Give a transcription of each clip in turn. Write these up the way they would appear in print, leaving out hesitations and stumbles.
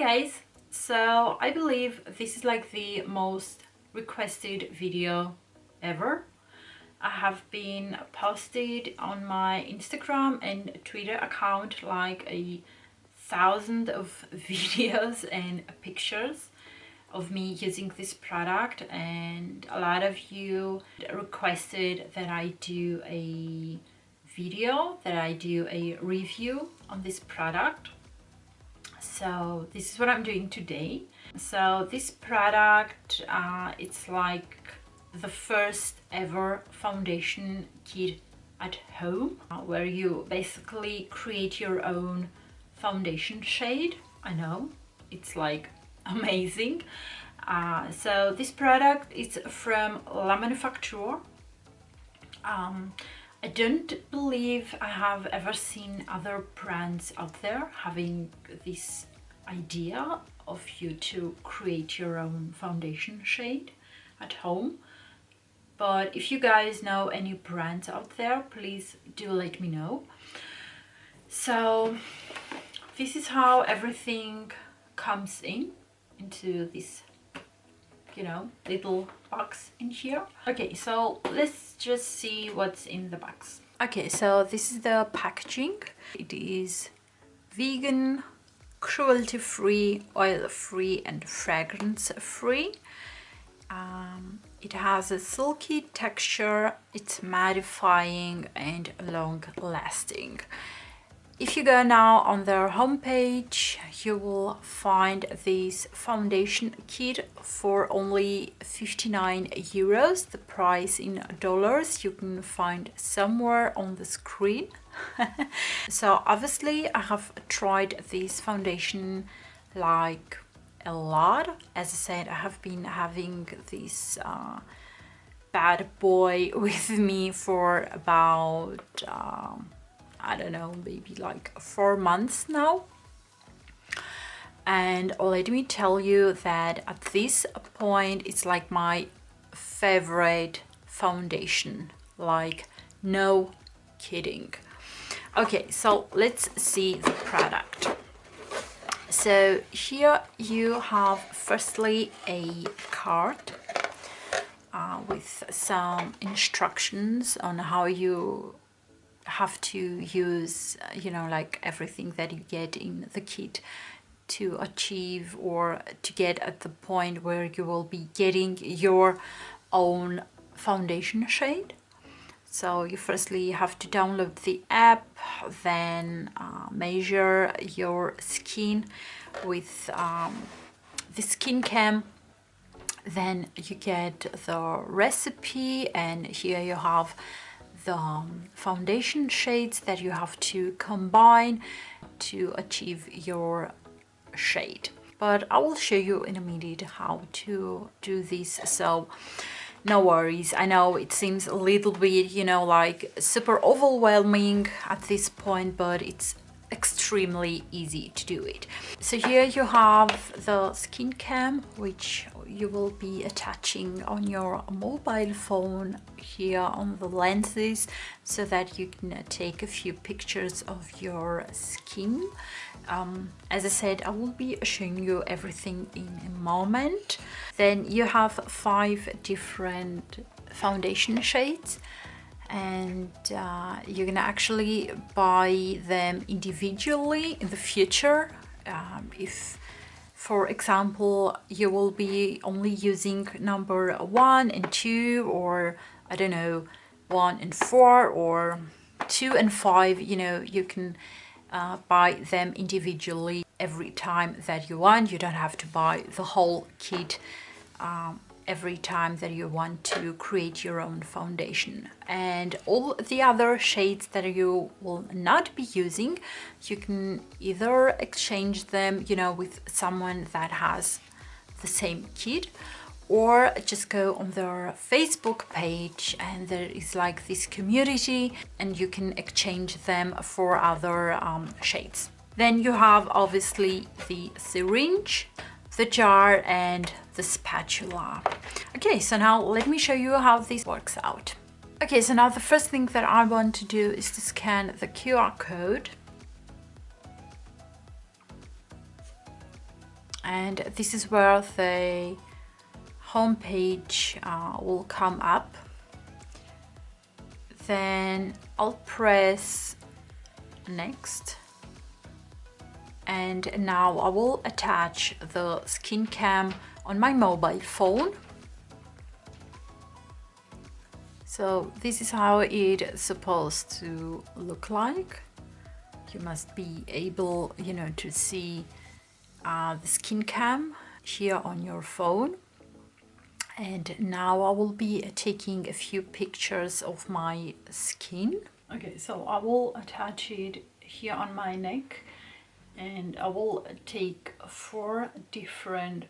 guys, so I believe this is like the most requested video ever. I have been posted on my Instagram and Twitter account like 1,000 of videos and pictures of me using this product, and a lot of you requested that I do a video, that I do a review on this product. So this is what I'm doing today. So this product, it's like the first ever foundation kit at home, where you basically create your own foundation shade. I know, it's like amazing. So this product is from La Manufacture. I don't believe I have ever seen other brands out there having this idea of you to create your own foundation shade at home. But if you guys know any brands out there, please do let me know. So this is how everything comes into this, you know, little box in here. Okay, so let's just see what's in the box. Okay, so this is the packaging. It is vegan, cruelty-free, oil-free and fragrance-free. It has a silky texture, it's mattifying and long-lasting. If you go now on their homepage, you will find this foundation kit for only 59 euros. The price in dollars you can find somewhere on the screen. So obviously I have tried this foundation like a lot. As I said, I have been having this bad boy with me for about I don't know, maybe like 4 months now. And let me tell you that at this point it's like my favorite foundation, like no kidding. Okay, so let's see the product. So here you have firstly a card with some instructions on how you have to use, you know, like everything that you get in the kit to achieve or to get at the point where you will be getting your own foundation shade. So you firstly have to download the app, then measure your skin with the skin cam. Then you get the recipe, and here you have the foundation shades that you have to combine to achieve your shade. But I will show you in a minute how to do this, so no worries. I know it seems a little bit, you know, like super overwhelming at this point, but it's extremely easy to do it. So here you have the skin cam, which you will be attaching on your mobile phone here on the lenses, so that you can take a few pictures of your skin. As I said, I will be showing you everything in a moment. Then you have 5 different foundation shades, and you're gonna actually buy them individually in the future. If, for example, you will be only using number 1 and 2, or I don't know, 1 and 4, or 2 and 5, you know, you can buy them individually every time that you want. You don't have to buy the whole kit every time that you want to create your own foundation. And all the other shades that you will not be using, you can either exchange them, you know, with someone that has the same kit, or just go on their Facebook page, and there is like this community, and you can exchange them for other shades. Then you have obviously the syringe, the jar and the spatula. Okay, so now let me show you how this works out. Okay, so now the first thing that I want to do is to scan the QR code. And this is where the homepage will come up. Then I'll press next, and now I will attach the skin cam on my mobile phone. So this is how it's supposed to look like. You must be able, you know, to see the skin cam here on your phone. And now I will be taking a few pictures of my skin. Okay, so I will attach it here on my neck, and I will take 4 different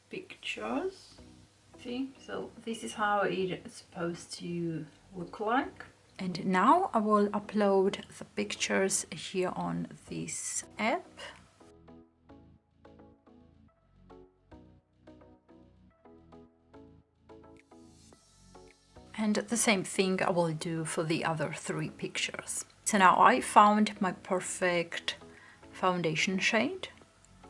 pictures. See, so this is how it's supposed to look like. And now I will upload the pictures here on this app. And the same thing I will do for the other 3 pictures. So now I found my perfect foundation shade,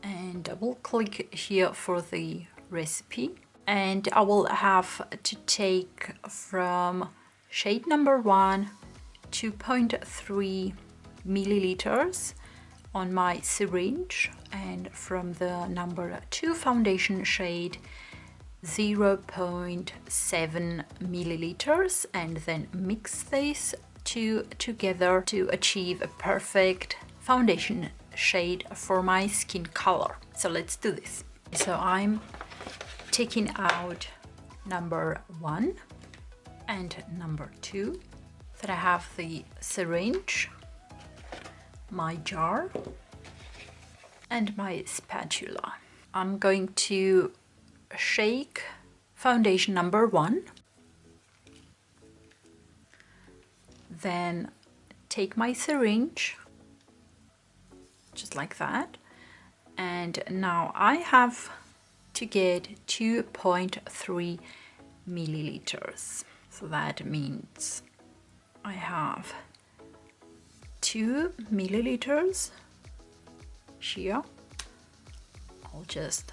and I will click here for the recipe, and I will have to take from shade number 1 2.3 milliliters on my syringe, and from the number 2 foundation shade 0.7 milliliters, and then mix these two together to achieve a perfect foundation shade for my skin color. So let's do this. So I'm taking out number 1 and number 2. Then I have the syringe, my jar, and my spatula. I'm going to shake foundation number 1, then take my syringe just like that, and now I have to get 2.3 milliliters. So that means I have 2 milliliters here. I'll just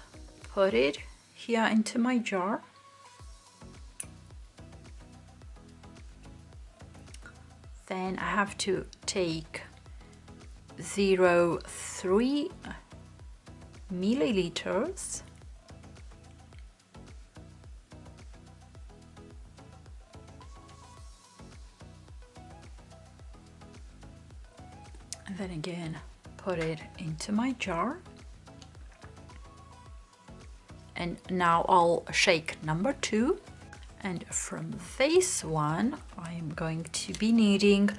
put it here into my jar. Then I have to take 0.3 milliliters. And then again, put it into my jar. And now I'll shake number 2. And from this one, I'm going to be needing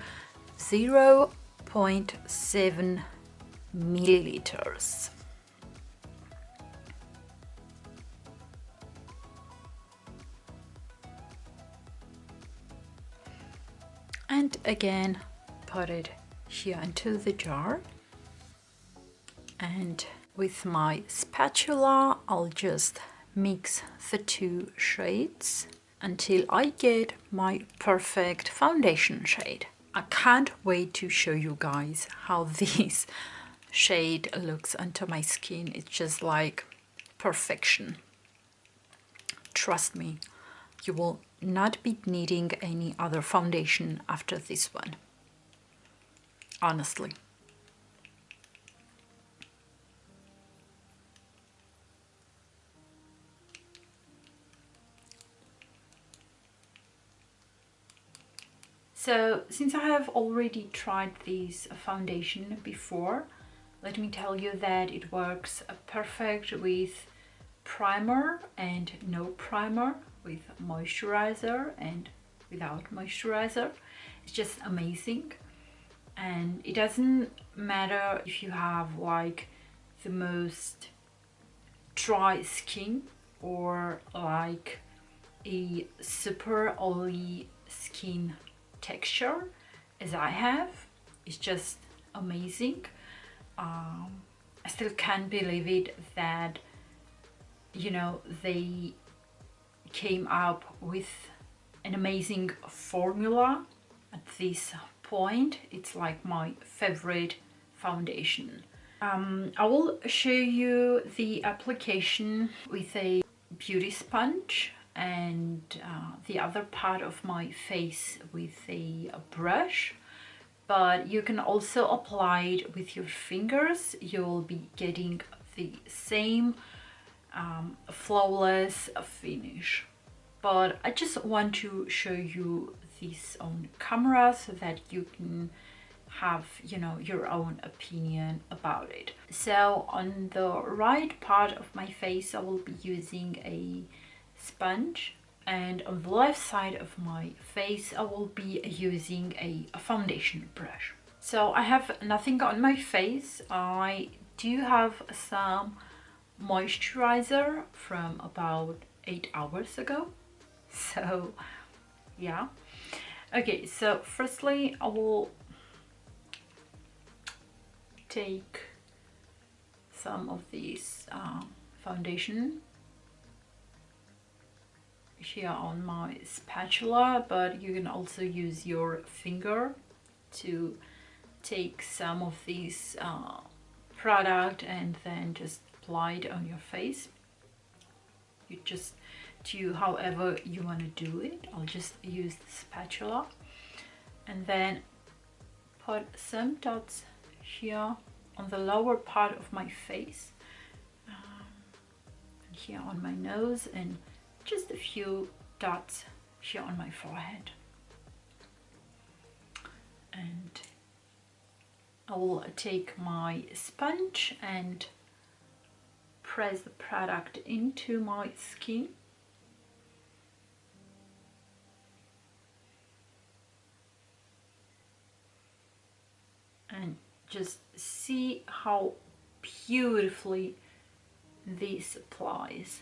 0.7 milliliters. And again, put it here into the jar. And with my spatula, I'll just mix the 2 shades until I get my perfect foundation shade. I can't wait to show you guys how this shade looks onto my skin. It's just like perfection. Trust me, you will not be needing any other foundation after this one. Honestly. So, since I have already tried this foundation before, let me tell you that it works perfect with primer and no primer, with moisturizer and without moisturizer. It's just amazing. And it doesn't matter if you have like the most dry skin or like a super oily skin texture as I have. It's just amazing. I still can't believe it that, you know, they came up with an amazing formula at this point. It's like my favorite foundation. I will show you the application with a beauty sponge and the other part of my face with a brush, but you can also apply it with your fingers. You'll be getting the same flawless finish. But I just want to show you this on camera so that you can have, you know, your own opinion about it. So on the right part of my face I will be using a sponge, and on the left side of my face I will be using a foundation brush. So I have nothing on my face. I do have some moisturizer from about 8 hours ago, so yeah. Okay, so firstly I will take some of these foundation here on my spatula, but you can also use your finger to take some of these product and then just apply it on your face. You just do however you want to do it. I'll just use the spatula and then put some dots here on the lower part of my face, and here on my nose, and just a few dots here on my forehead. And I will take my sponge and press the product into my skin. And just see how beautifully this applies.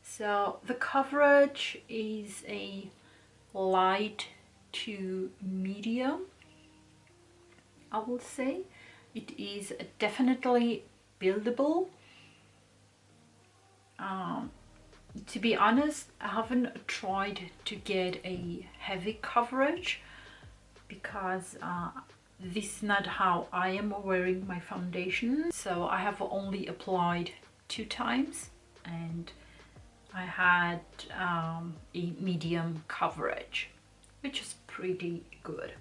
So the coverage is a light to medium, I will say. It is definitely buildable. To be honest, I haven't tried to get a heavy coverage because this is not how I am wearing my foundation. So I have only applied 2 times and I had a medium coverage, which is pretty good.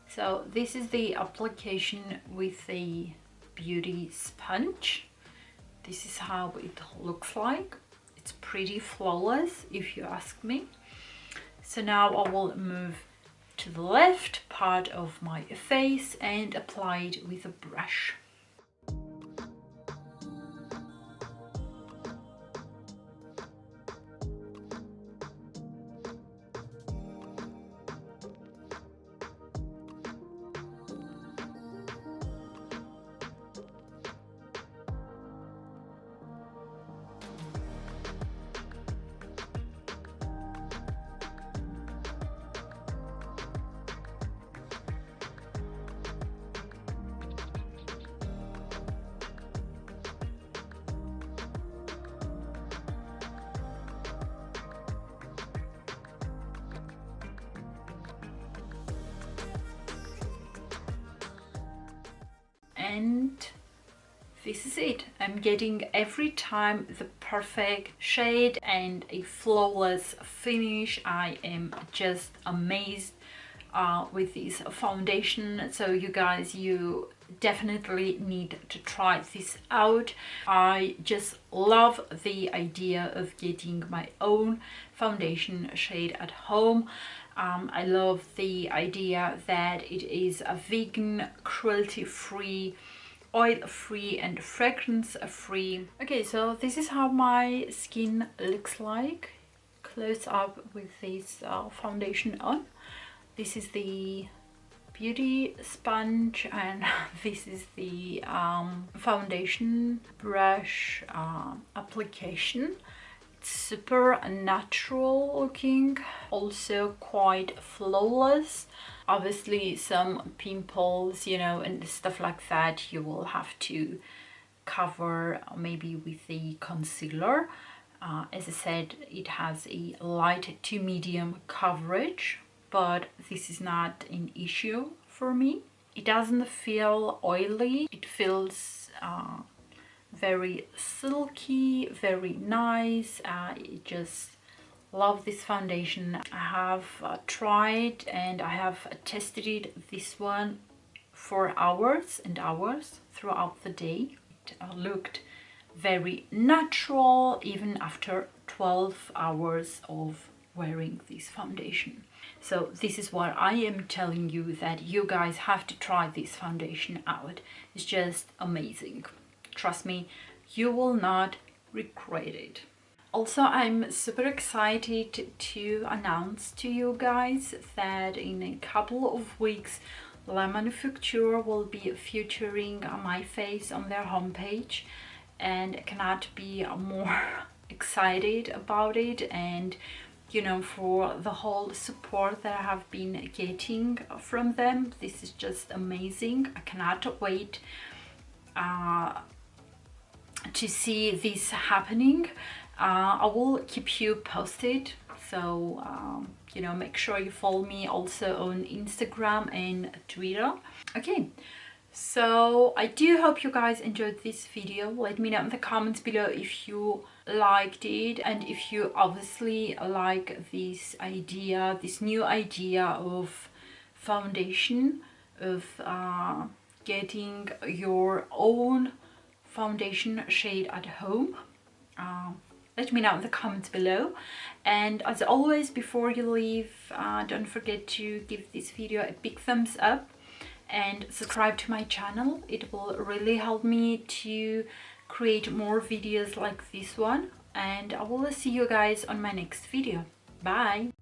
So this is the application with a beauty sponge. This is how it looks like. It's pretty flawless if you ask me. So now I will move to the left part of my face and apply it with a brush. And this is it. I'm getting every time the perfect shade and a flawless finish. I am just amazed with this foundation. So you guys, you definitely need to try this out. I just love the idea of getting my own foundation shade at home. I love the idea that it is a vegan, cruelty-free, oil-free and fragrance-free. Okay, so this is how my skin looks like close up with this foundation on. This is the beauty sponge and this is the foundation brush application. It's super natural looking, also quite flawless. Obviously some pimples, you know, and stuff like that you will have to cover maybe with the concealer. As I said, it has a light to medium coverage, but this is not an issue for me. It doesn't feel oily. It feels very silky, very nice. I just love this foundation. I have tried and I have tested it, this one, for hours and hours throughout the day. It looked very natural even after 12 hours of wearing this foundation. So this is what I am telling you, that you guys have to try this foundation out. It's just amazing. Trust me, you will not regret it. Also, I'm super excited to announce to you guys that in a couple of weeks La Manufacture will be featuring my face on their homepage, and I cannot be more excited about it, and you know, for the whole support that I have been getting from them. This is just amazing. I cannot wait to see this happening. I will keep you posted, so you know, make sure you follow me also on Instagram and Twitter. Okay, so I do hope you guys enjoyed this video. Let me know in the comments below if you liked it, and if you obviously like this idea, this new idea of foundation, of getting your own foundation shade at home. Let me know in the comments below, and as always, before you leave, don't forget to give this video a big thumbs up and subscribe to my channel. It will really help me to create more videos like this one, and I will see you guys on my next video. Bye!